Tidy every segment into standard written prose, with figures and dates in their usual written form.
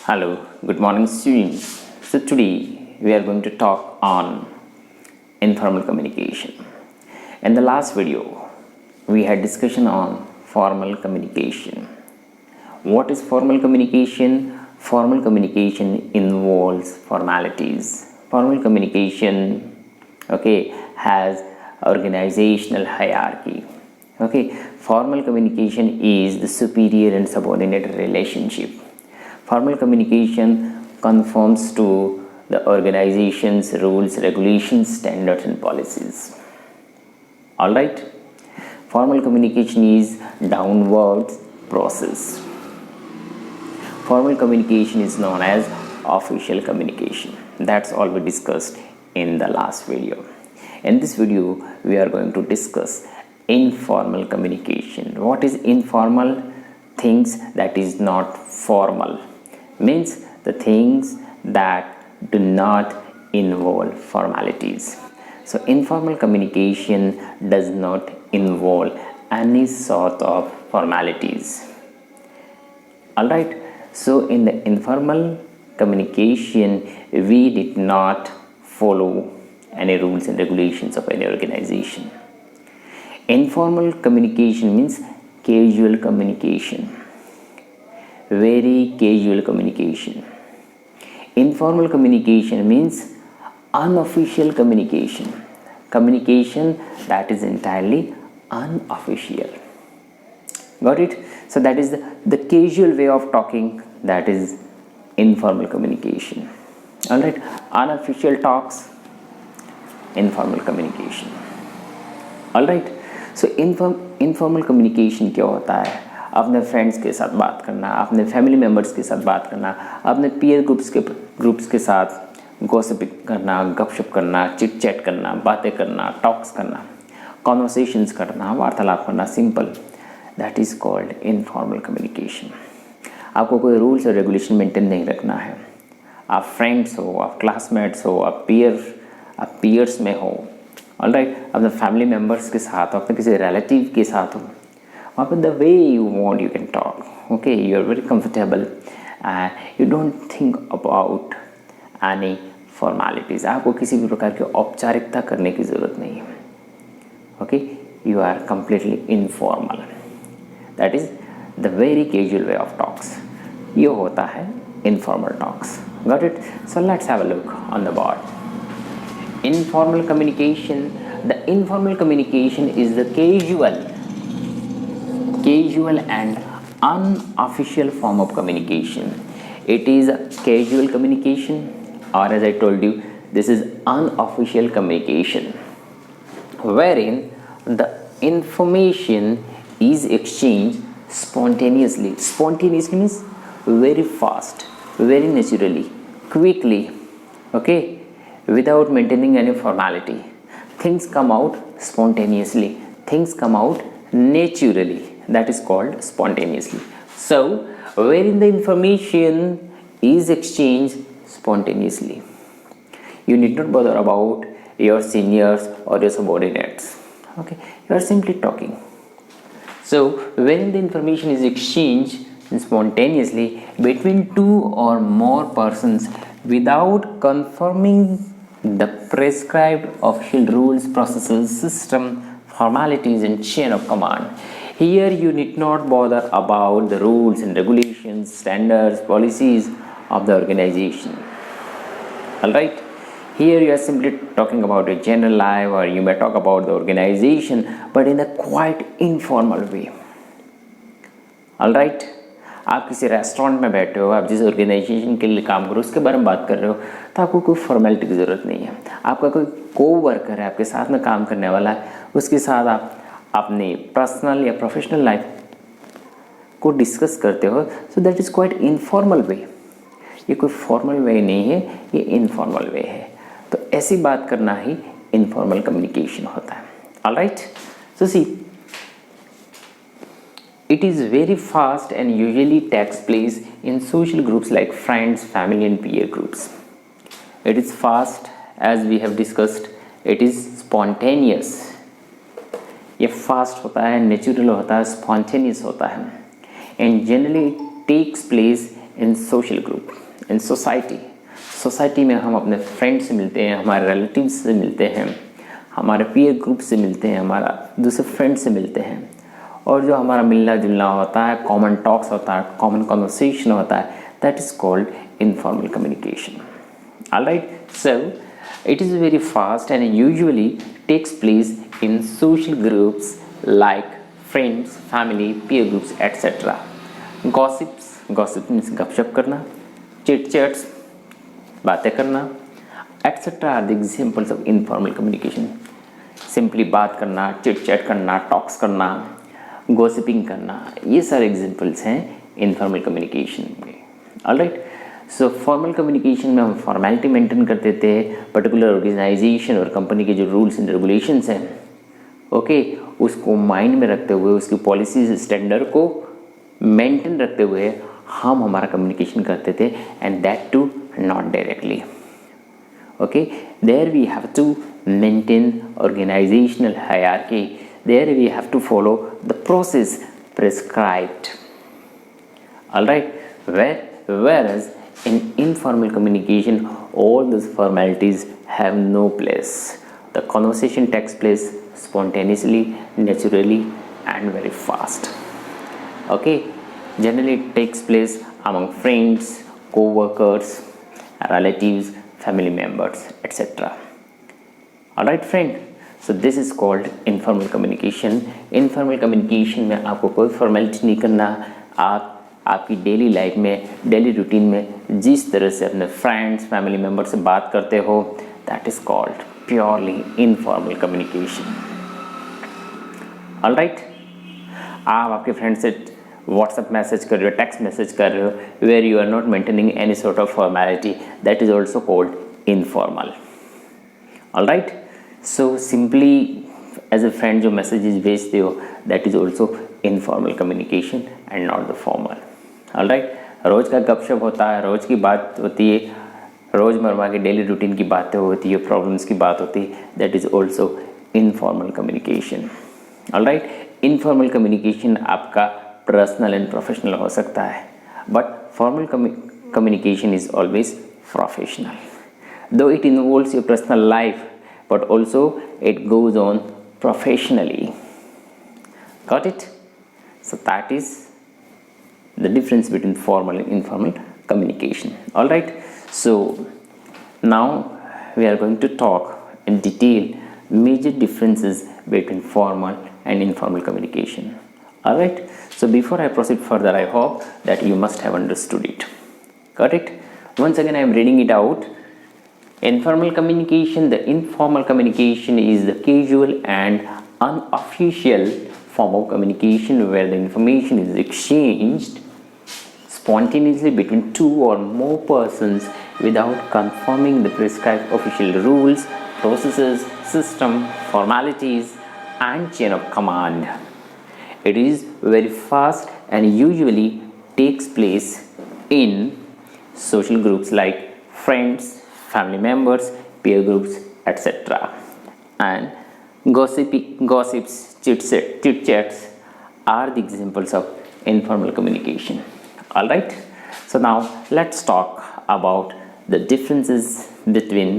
Hello, good morning students. So today we are going to talk on informal communication. In the last video, we had discussion on formal communication. What is formal communication? Formal communication involves formalities. Formal communication, has organizational hierarchy. Formal communication is the superior and subordinate relationship. Formal communication conforms to the organization's rules, regulations, standards, and policies. All right. Formal communication is downward process. Formal communication is known as official communication. That's all we discussed in the last video. In this video, we are going to discuss informal communication. What is informal? Things that is not formal. Means the things that do not involve formalities. So informal communication does not involve any sort of formalities. Alright, so in the informal communication, we did not follow any rules and regulations of any organization. Informal communication means casual communication. Very casual communication. Informal communication means unofficial communication. Communication that is entirely unofficial. Got it? So that is the casual way of talking, that is informal communication. Alright, unofficial talks, informal communication. Alright, so informal communication क्या होता है? अपने friends के साथ बात करना, अपने family members के साथ बात करना, अपने पीयर ग्रुप्स के साथ गॉसिपिंग करना, गपशप करना, चिट चैट करना, बातें करना, टॉक्स करना, कॉन्वर्सेशंस करना, वार्तालाप करना, simple, that is called informal communication. आपको कोई रूल्स और रेगुलेशन मेंटेन नहीं रखना है. आप फ्रेंड्स हो, आप क्लासमेट्स हो, आप पीयर्स में हो, ऑलराइट, अपने फैमिली मेम्बर्स के साथ, अपने किसी रिलेटिव के साथ हो, the way you want you can talk. You are very comfortable and you don't think about any formalities. आपको किसी भी प्रकार की औपचारिकता करने की ज़रूरत नहीं है. You are completely informal. That is the very casual way of talks. ये होता है informal talks. Got it? So let's have a look on the board. Informal communication. The informal communication is the casual and unofficial form of communication. It is casual communication, or as I told you, this is unofficial communication, wherein the information is exchanged spontaneously. Spontaneously means very fast, very naturally, quickly, without maintaining any formality. Things come out spontaneously, things come out naturally. That is called spontaneously. So, wherein the information is exchanged spontaneously. You need not bother about your seniors or your subordinates. You are simply talking. So, when the information is exchanged spontaneously between two or more persons without confirming the prescribed official rules, processes, system, formalities, and chain of command. Here you need not bother about the rules and regulations, standards, policies of the organization. Alright? Here you are simply talking about your general life, or you may talk about the organization, but in a quite informal way. Alright? आप किसी restaurant में बैठे हो, आप जिस organisation के लिए काम करो उसके बारे में बात कर रहे हो, तो आपको कोई फॉर्मेलिटी की ज़रूरत नहीं है. आपका कोई कोवर्कर है, आपके साथ में काम करने वाला है, उसके साथ आप अपनी पर्सनल या प्रोफेशनल लाइफ को डिस्कस करते हो. So that is quite informal वे. ये कोई फॉर्मल वे नहीं है, ये इनफॉर्मल वे है. तो ऐसी बात करना ही इनफॉर्मल कम्युनिकेशन होता है. Alright, so see, it is very fast and usually takes place in social groups like friends, family, and peer groups. It is fast, as we have discussed. It is spontaneous. ये fast होता है, natural होता है, spontaneous होता है, and generally takes place in social group, in society में हम अपने फ्रेंड से मिलते हैं, हमारे रिलेटिव्स से मिलते हैं, हमारे पीयर ग्रुप से मिलते हैं, हमारा दूसरे फ्रेंड से मिलते हैं, और जो हमारा मिलना जुलना होता है, कॉमन टॉक्स होता है, कॉमन कन्वर्सेशन होता है, that is called informal communication. Alright, so it is very fast and usually takes place in social groups like friends, family, peer groups, etc. Gossip means गपशप करना, chit chats बातें करना, etc. are the examples of informal communication. Simply बात करना, chit chat करना, talks करना, gossiping करना, ये सारे examples हैं informal communication में. Alright. सो फॉर्मल कम्युनिकेशन में हम फॉर्मेलिटी मेंटेन करते थे, पर्टिकुलर ऑर्गेनाइजेशन और कंपनी के जो रूल्स एंड रेगुलेशंस हैं, ओके, उसको माइंड में रखते हुए, उसकी पॉलिसीज स्टैंडर्ड को मेंटेन रखते हुए हम हमारा कम्युनिकेशन करते थे, and that too not directly. Okay, there we have to maintain organisational hierarchy, there we have to follow the process prescribed. Alright, whereas in informal communication all those formalities have no place. The conversation takes place spontaneously, naturally, and very fast. Okay, generally it takes place among friends, co-workers, relatives, family members, etc. Alright friend, so this is called informal communication. Informal communication में आपको कोई formality नहीं करना, आप आपकी daily life में, daily routine में जिस तरह से अपने फ्रेंड्स, फैमिली मेम्बर से बात करते हो, that is called purely informal communication. Alright, आप आपके फ्रेंड से व्हाट्सएप मैसेज कर रहे हो, टेक्स्ट मैसेज कर रहे हो, where you are not maintaining any sort of formality, that is also called informal. Alright, so simply as a friend जो मैसेजेस भेजते हो, that is also informal communication and not the formal. Alright, रोज़ का गपशप होता है, रोज़ की बात होती है, रोज़मर्रा की डेली रूटीन की बातें होती है, प्रॉब्लम्स की बात होती है, that is also informal communication. Alright, informal communication आपका पर्सनल एंड प्रोफेशनल हो सकता है, but formal communication is always professional, though it involves your personal life, but also it goes on professionally. Got it? So that is the difference between formal and informal communication. All right, so now we are going to talk in detail major differences between formal and informal communication. All right, so before I proceed further, I hope that you must have understood it. Got it? Once again I am reading it out. Informal communication, the informal communication is the casual and unofficial form of communication where the information is exchanged spontaneously between two or more persons without confirming the prescribed official rules, processes, system, formalities, and chain of command. It is very fast and usually takes place in social groups like friends, family members, peer groups, etc. And gossips, chit chats are the examples of informal communication. All right, so now let's talk about the differences between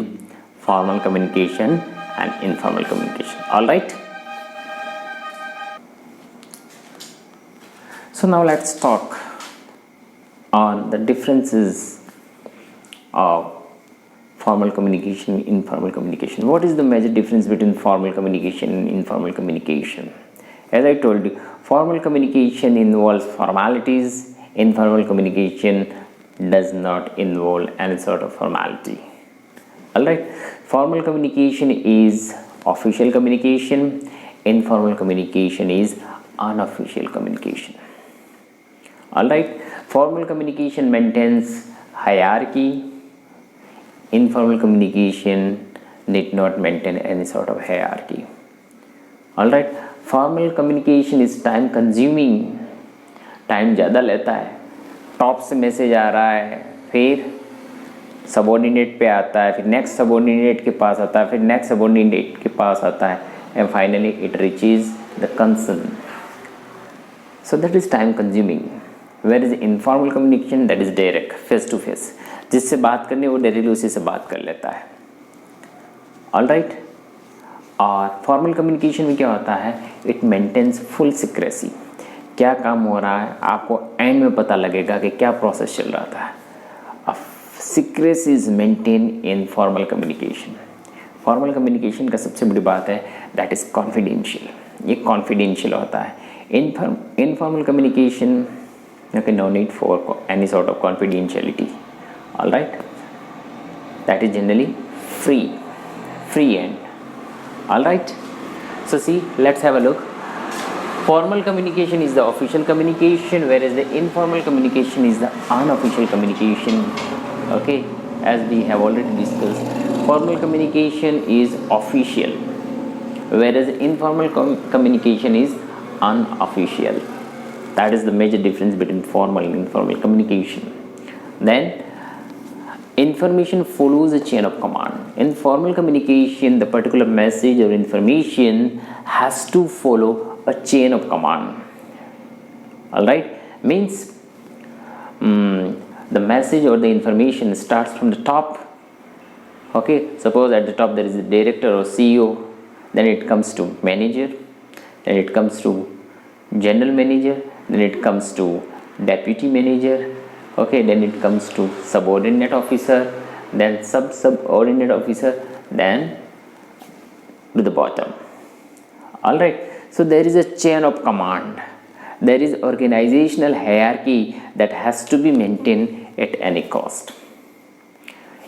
formal communication and informal communication. All right, so now let's talk on the differences of formal communication, informal communication. What is the major difference between formal communication and informal communication? As I told you, formal communication involves formalities, informal communication does not involve any sort of formality. Alright, formal communication is official communication, informal communication is unofficial communication. Alright, formal communication maintains hierarchy, informal communication need not maintain any sort of hierarchy. Alright, formal communication is time consuming, time ज़्यादा लेता है. Top से message आ रहा है, फिर subordinate पे आता है, फिर नेक्स्ट सबॉर्डिनेट के पास आता है, फिर नेक्स्ट सबॉर्डिनेट के पास आता है, and finally it reaches the concern. So that is time consuming. Where is informal communication, that is direct, face to face, जिससे बात करनी है वो डायरेक्टली उसी से बात कर लेता है। All right. और फॉर्मल कम्युनिकेशन में क्या होता है, इट मेंटेन्स फुल सीक्रेसी, क्या काम हो रहा है आपको एंड में पता लगेगा कि क्या प्रोसेस चल रहा था। Secrecy is maintain in formal communication. Formal communication का सबसे बड़ी बात है दैट इज कॉन्फिडेंशियल, ये कॉन्फिडेंशियल होता है। Informal communication okay, no need for any sort of confidentiality, all right, that is generally free end, all right. So see, let's have a look. Formal communication is the official communication, whereas the informal communication is the unofficial communication, okay, as we have already discussed. Formal communication is official, whereas informal communication is unofficial. That is the major difference between formal and informal communication. Then information follows a chain of command. In formal communication, the particular message or information has to follow a chain of command. All right, means the message or the information starts from the top. Okay, suppose at the top there is a director or CEO, then it comes to manager, then it comes to general manager, then it comes to deputy manager, okay, then it comes to subordinate officer, then subordinate officer, then to the bottom. All right, so there is a chain of command, there is organizational hierarchy that has to be maintained at any cost.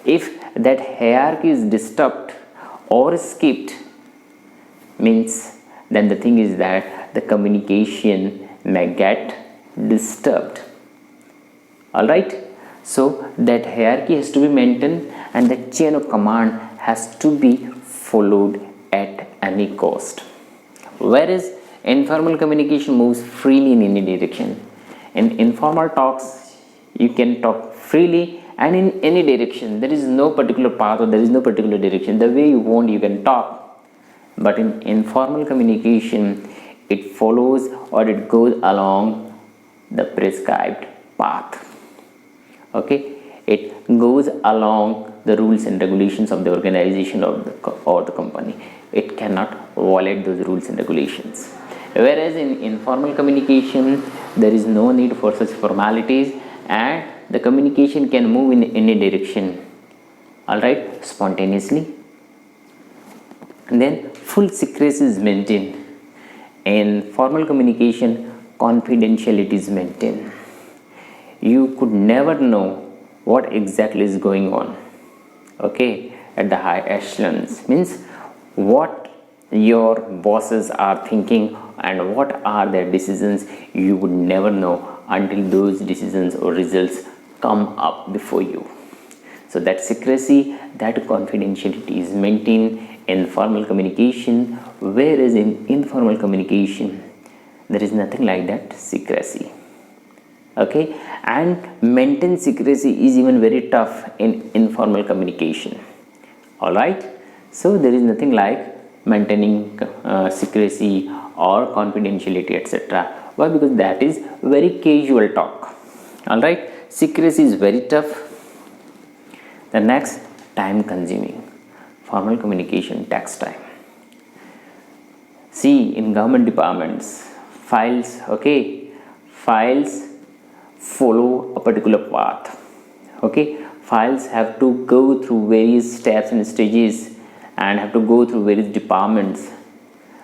If that hierarchy is disturbed or skipped, means then the thing is that the communication may get disturbed. All right, so that hierarchy has to be maintained and the chain of command has to be followed at any cost. Whereas informal communication moves freely in any direction. In informal talks, you can talk freely and in any direction. There is no particular path or there is no particular direction. The way you want, you can talk. But in informal communication, it follows or it goes along the prescribed path. Okay, it goes along the rules and regulations of the organization or the company. It cannot violate those rules and regulations. Whereas in informal communication, there is no need for such formalities and the communication can move in any direction, all right, spontaneously. And then full secrecy is maintained. In formal communication, confidentiality is maintained. You could never know what exactly is going on, okay, at the high echelons, means what your bosses are thinking and what are their decisions, you would never know until those decisions or results come up before you. So that secrecy, that confidentiality is maintained in formal communication, whereas in informal communication there is nothing like that secrecy. Okay, and maintain secrecy is even very tough in informal communication. All right, so there is nothing like maintaining secrecy or confidentiality, etc. Why? Because that is very casual talk. All right, secrecy is very tough. The next, time consuming. Formal communication takes time. See, in government departments, files follow a particular path. Okay, files have to go through various steps and stages and have to go through various departments,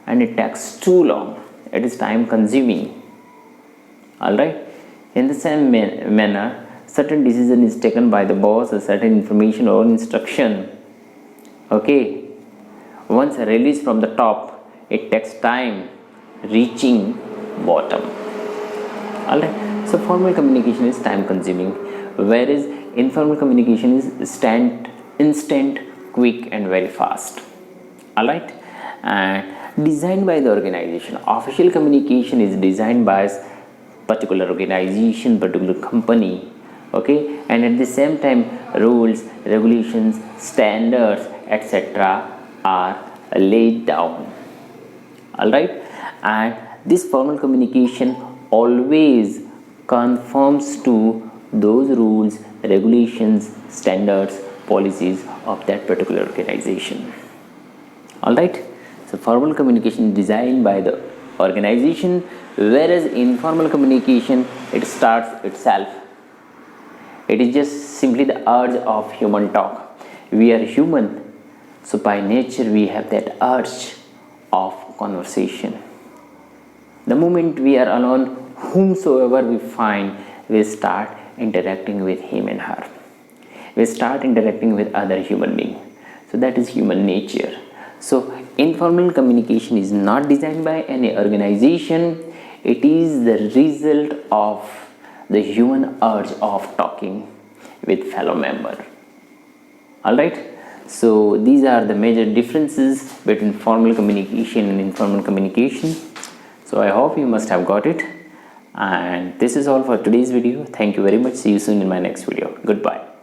and it takes too long. It is time consuming. All right, in the same manner, certain decision is taken by the boss, a certain information or instruction, okay, once released from the top, it takes time reaching bottom. All right, so formal communication is time consuming, whereas informal communication is instant, quick and very fast. All right, and designed by the organization. Official communication is designed by particular organization, particular company, okay, and at the same time rules, regulations, standards, etc. are laid down. All right, and this formal communication always conforms to those rules, regulations, standards, policies of that particular organization. Alright, so formal communication is designed by the organization, whereas informal communication, it starts itself. It is just simply the urge of human talk. We are human, so by nature we have that urge of conversation. The moment we are alone, whomsoever we find, we start interacting with him and her. We start interacting with other human beings. So that is human nature. So informal communication is not designed by any organization. It is the result of the human urge of talking with fellow member. Alright, so these are the major differences between formal communication and informal communication. So I hope you must have got it. And this is all for today's video. Thank you very much. See you soon in my next video. Goodbye.